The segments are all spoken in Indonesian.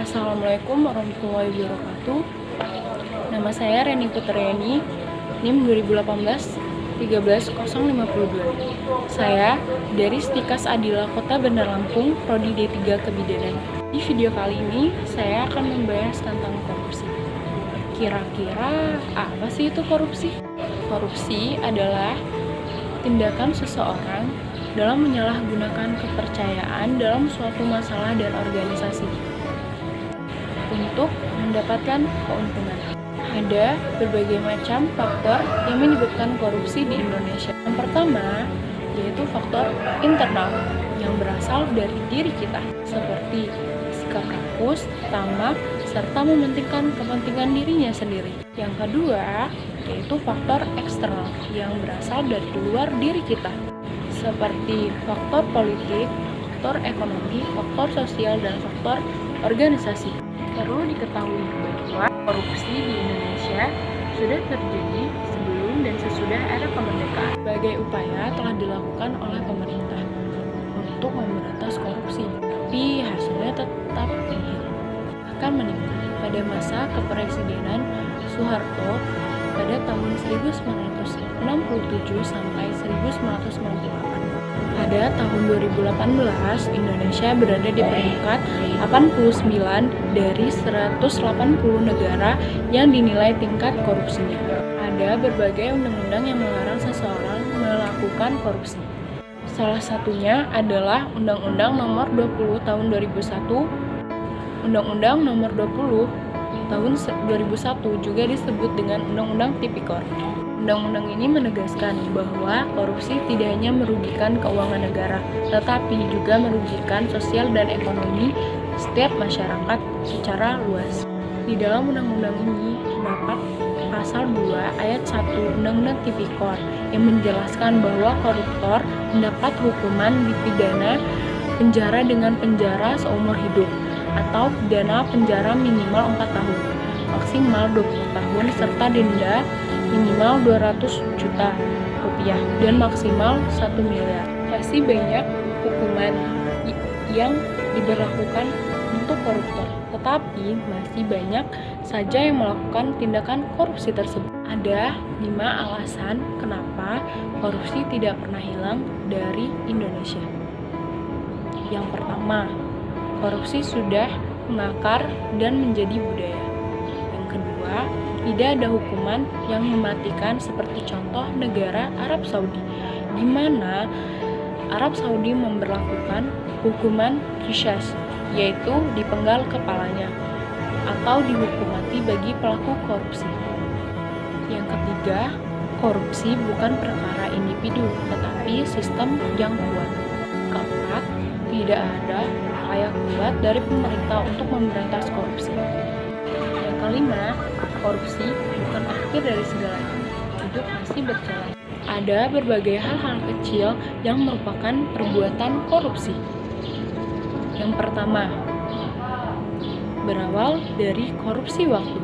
Assalamualaikum warahmatullahi wabarakatuh. Nama saya Reni Putriani, NIM 2018 13052. Saya dari Stikas Adila Kota Bandar Lampung, Prodi D3 Kebidanan. Di video kali ini saya akan membahas tentang korupsi. Kira-kira apa sih itu korupsi? Korupsi adalah tindakan seseorang dalam menyalahgunakan kepercayaan dalam suatu masalah dan organisasi untuk mendapatkan keuntungan. Ada berbagai macam faktor yang menyebabkan korupsi di Indonesia. Yang pertama yaitu faktor internal yang berasal dari diri kita, seperti sikap rakus, tamak, serta mementingkan kepentingan dirinya sendiri. Yang kedua yaitu faktor eksternal yang berasal dari luar diri kita, seperti faktor politik, faktor ekonomi, faktor sosial, dan faktor organisasi. Perlu diketahui bahwa korupsi di Indonesia sudah terjadi sebelum dan sesudah era kemerdekaan. Berbagai upaya telah dilakukan oleh pemerintah untuk memberantas korupsi, tapi hasilnya tetap nihil, bahkan meningkat. Pada masa kepresidenan Soeharto pada tahun 1967 sampai 1998. Pada tahun 2018, Indonesia berada di peringkat 89 dari 180 negara yang dinilai tingkat korupsinya. Ada berbagai undang-undang yang melarang seseorang melakukan korupsi. Salah satunya adalah Undang-Undang Nomor 20 Tahun 2001, Undang-Undang Nomor 20 Tahun 2001 juga disebut dengan Undang-Undang Tipikor. Undang-undang ini menegaskan bahwa korupsi tidak hanya merugikan keuangan negara, tetapi juga merugikan sosial dan ekonomi setiap masyarakat secara luas. Di dalam undang-undang ini terdapat pasal 2 ayat 1 Undang-Undang Tipikor yang menjelaskan bahwa koruptor mendapat hukuman dipidana penjara dengan penjara seumur hidup atau pidana penjara minimal 4 tahun, maksimal 20 tahun, serta denda minimal 200 juta rupiah dan maksimal 1 miliar. Masih banyak hukuman yang diberlakukan untuk koruptor, tetapi masih banyak saja yang melakukan tindakan korupsi tersebut. Ada 5 alasan kenapa korupsi tidak pernah hilang dari Indonesia. Yang pertama, korupsi sudah mengakar dan menjadi budaya. Yang kedua, tidak ada hukuman yang mematikan seperti contoh negara Arab Saudi, di mana Arab Saudi memberlakukan hukuman qisas, yaitu dipenggal kepalanya atau dihukum mati bagi pelaku korupsi. Yang ketiga, korupsi bukan perkara individu, tetapi sistem yang kuat. Keempat, tidak ada upaya kuat dari pemerintah untuk memberantas korupsi. Yang kelima, korupsi bukan akhir dari segalanya. Hidup masih berjalan. Ada berbagai hal-hal kecil yang merupakan perbuatan korupsi. Yang pertama, berawal dari korupsi waktu.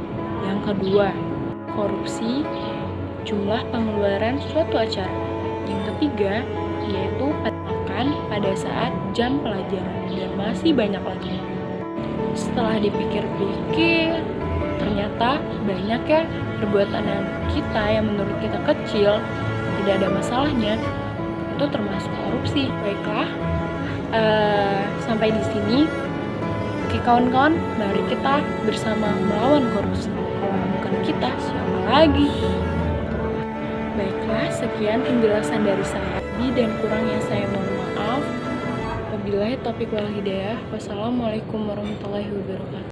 Yang kedua, korupsi jumlah pengeluaran suatu acara. Yang ketiga, yaitu makan pada saat jam pelajaran, dan masih banyak lagi. Setelah dipikir-pikir, ternyata banyak ya perbuatan kita yang menurut kita kecil, tidak ada masalahnya, itu termasuk korupsi. Baiklah, sampai di sini. Oke kawan-kawan, mari kita bersama melawan korupsi. Kalau bukan kita, siapa lagi? Baiklah, sekian penjelasan dari saya. Lebih dan kurangnya saya mohon maaf. Wabillahi taufiq wal hidayah. Wassalamualaikum warahmatullahi wabarakatuh.